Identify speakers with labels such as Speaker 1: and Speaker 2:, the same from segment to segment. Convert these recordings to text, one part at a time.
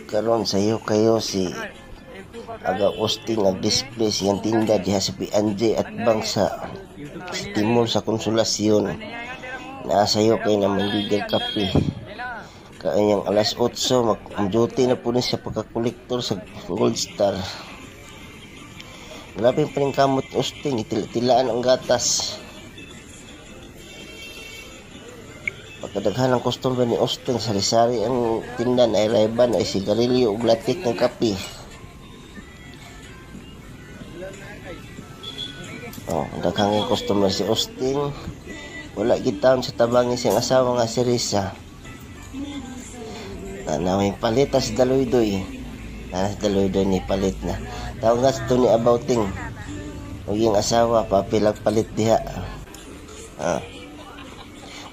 Speaker 1: Karon sayo kayo si Aga Austin nag-display siyang tinda diha sa PNJ at bang sa Timol sa Konsolasyon. Naasayo kayo na manggigil kape. Kanyang alas 8 mag-duty na po niya sa pagkakolektor sa Gold Star. Grabe pa rin kamot Austin, itila-tilaan ang gatas. Pagkadaghan ng customer ni Austin, sari-sari ang tindan ay rayban ay sigarilyo ug latik ng kape. Daghang customer si Austin. Wala gitaon sa tabangi siyang asawa nga si Risa. Nawing palit si Daloydoy. Si Daloydoy ni palit na. Tawag nga ito ni Abouting. O yung asawa, papilag palit diha.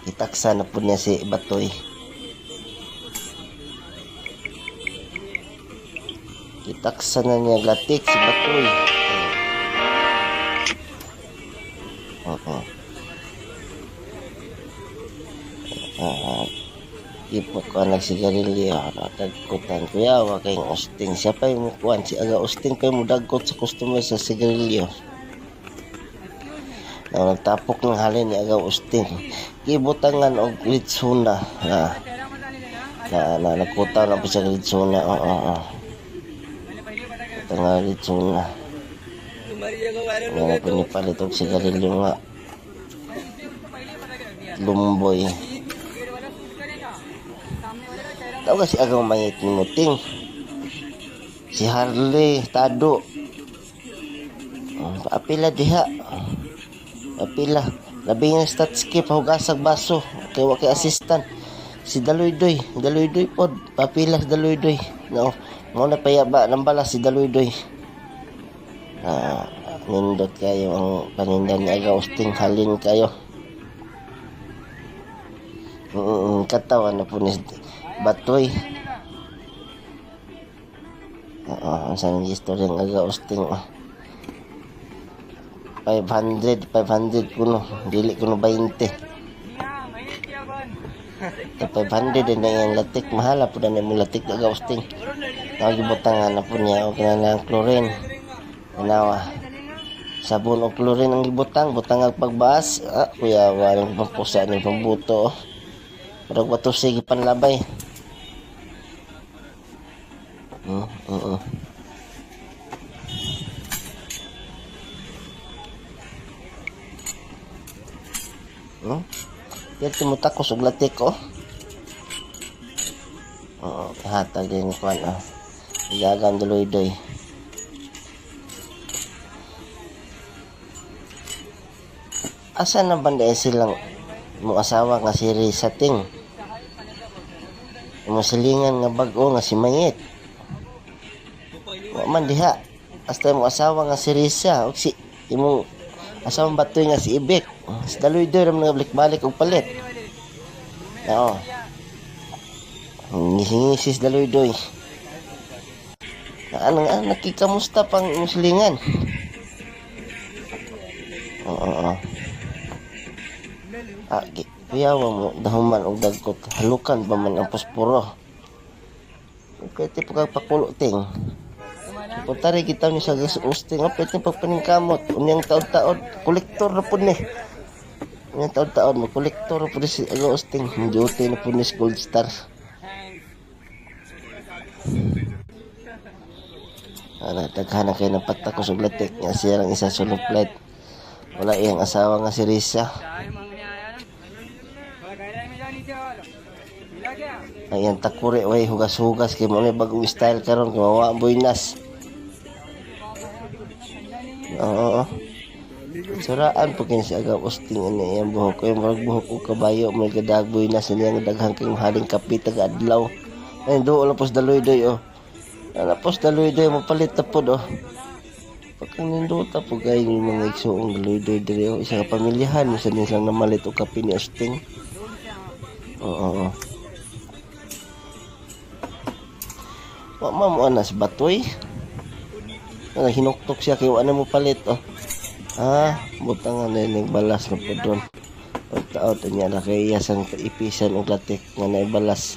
Speaker 1: Itaksa na po niya si Batoy. Itaksa na niya latik si Batoy. Ipot ko nagsigarilyo dagkutan kuya wa kay Austin siya pa yung kuan si Aga Austin kay mo dagkot sa customer sa sigarilyo na nagtapok ng halin ni Aga Austin gibutangan og litsuna na nagkutan na po sa litsuna butangan litsuna na pinipalit og sigarilyo nga lumboy. Tahu gak si Aga mangit ni Muting, si Harley Tado, apila diha, apila, labi nga statskip hugasag baso, kay wakay assistant, si Daloydoy pod, apila si Daloydoy, no, mo na payaba ng bala si Daloydoy. Nindot kayo ang paninda ni Aga Austin, halin kayo. Katawan na po ni Batoy. Ang sanang istorya ng Aga Austin. 500 kuno. Dili kuno 20. 500 din yung latik. Mahala po na yung latik ng Aga Austin. Nagibutangan na po niya. O kinala ng chlorine. Inawa. Sabon o chlorine ang gibutang. Butang ang pagbaas. Kuya, walang pampusa ng pambuto. Parang bato sige panlabay. Yan tumutakos og latik hatag din kuan Igagan Daloydoy. Asa na banda silang mo asawa nga si Risa Ting. Mo silingan nga bag-o nga si Mayit. Wa man diha. Hasta mo asawa nga si Risa o si imong asawang Batoy nga si Ibek. Si Daloydoy ram nga balik og palit. Ngisi si Daloydoy. Nakikamusta pang silingan. Kuyawa mo dahuman og dagkot halukan pa man ang posporo okay tipo kag pakulo ting putari kita ni sa Austin pwede pagpaningkamot unyang taod-taod kolektor na po ni unyang taod-taod mo kolektor na po ni si Aga Austin duty na po ni Gold Star daghan na kayo ng patakos og latik nga siya lang isa sulong plate wala iyang asawa nga si Risa. Ayan takure way hugas-hugas kay mo na bagong style karon kay mawa ang buinas. Suraan po kini si Aga Austin ani iyang buhok kay murag buhok og kabayo may gadag buinas niya nga daghang kay mahaling kapit taga adlaw. Ay duol pos Daloydoy pos Daloydoy mo palit ta pod pagkanindota po kay mga igsoong Daloydoy diri isa ka pamilyahan sa nilang namalit og kape ni Austin. Mamo na si Batoy. Hinuktok siya kay ano mo palit butangan na nagbalas na po doon. Pagtaot niya na kay yasang ipisan og latik nga naibalas.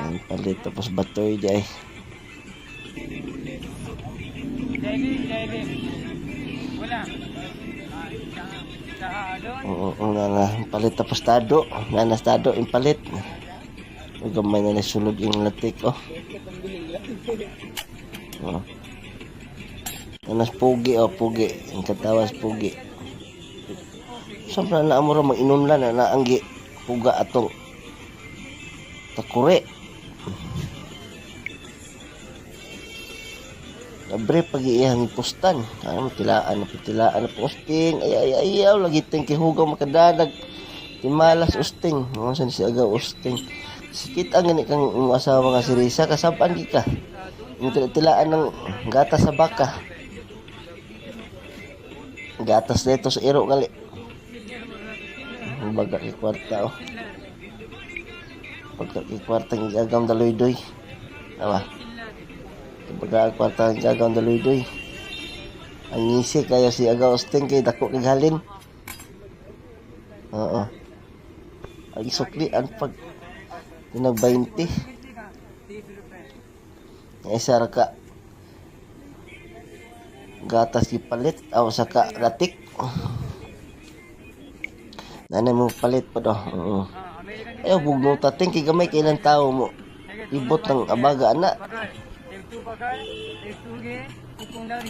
Speaker 1: Ang palit tapos batoy di ay.
Speaker 2: Wala.
Speaker 1: Oo, nga palit tapos tado. Nga tado yung palit. May gamay na nasulog yung latik, oh. Oh. Nanas pugi, oh, pugi. Ang katawas pugi. Siyempre na amura mag-inunlan na naanggi. Puga atong takure. Nabre pag-iihang postan. Ano, tilaan na posting. Ay, lagi tayong kihugaw makadadag. Timalas usting. Mga saan si agaw usting. Sikit ang gani kang asawa nga si Risa. Kasabaan di ka. Yung tilaan ng gatas sa baka. Gatas dito sa iro gali. Baga kay kwarta, oh. Baga kay kwarta ng gagam daloy-doy. Tama. Baga kwarta ng gagam daloy-doy. Ang ngisi kaya si Aga Austin kay dako kay halin. Oo. Ang isukli ang pag tinag 20. Isa ra ka gatas ipalit aw saka latik. Nanay mo palit pa do. Oo. Ayaw bugno tating kay gamay kailan tao mo. Ibot ng abaga ana.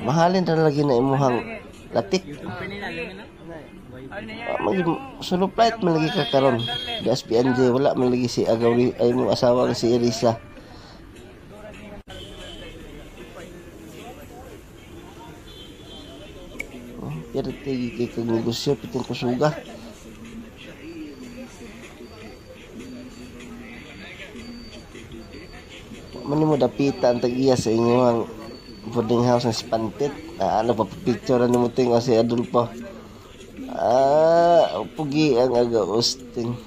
Speaker 1: Mahalin ra lagi na imuhang latik. Suluplight man lagi ka karon. Gas PNJ wala man lagi si agaw ay mo asawa nga si Elisa. Pero tigi kay kag negosyo piting kusuga. Mani mo dapita ang tag-iya sa inyong boarding house ng Spantit. Ano pa picture ni mo ting si Adolfo. Pugi ang Aga Austin.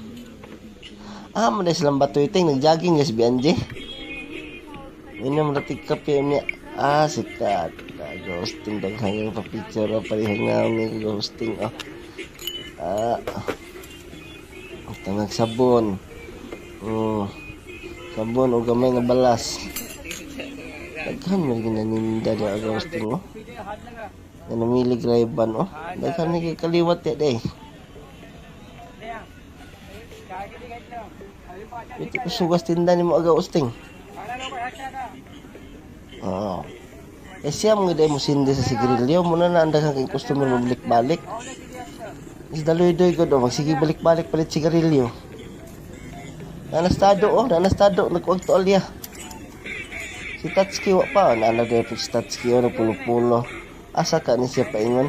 Speaker 1: Mo na silang batoy ting nag-jogging yes BNJ. Ino mo natik kape niya. Sikat. Aga Austin daghang pa picture pa rihangaw ni Aga Austin, oh. Tangag sabon. Sabon o gamay nga balas. Daghan mo ginaninda ni Aga Austin, oh. Na namilig rayban, oh. Daghan ni kaliwat ya day. Ito ko sugas tinda ni mo Aga Austin. Oo. Siya mo giday mo sindi sa sigarilyo. Muna na andagan kay customer mo balik-balik. Is daloy-doy ko do. Magsige balik-balik palit sigarilyo. Nanastado, oh. Nanastado. Nagkuwag to alya. Si Tatsuki wa pa. Naalagay po si Tatsuki, oh. Nagpulo-pulo. Asa ka ni siya paingon.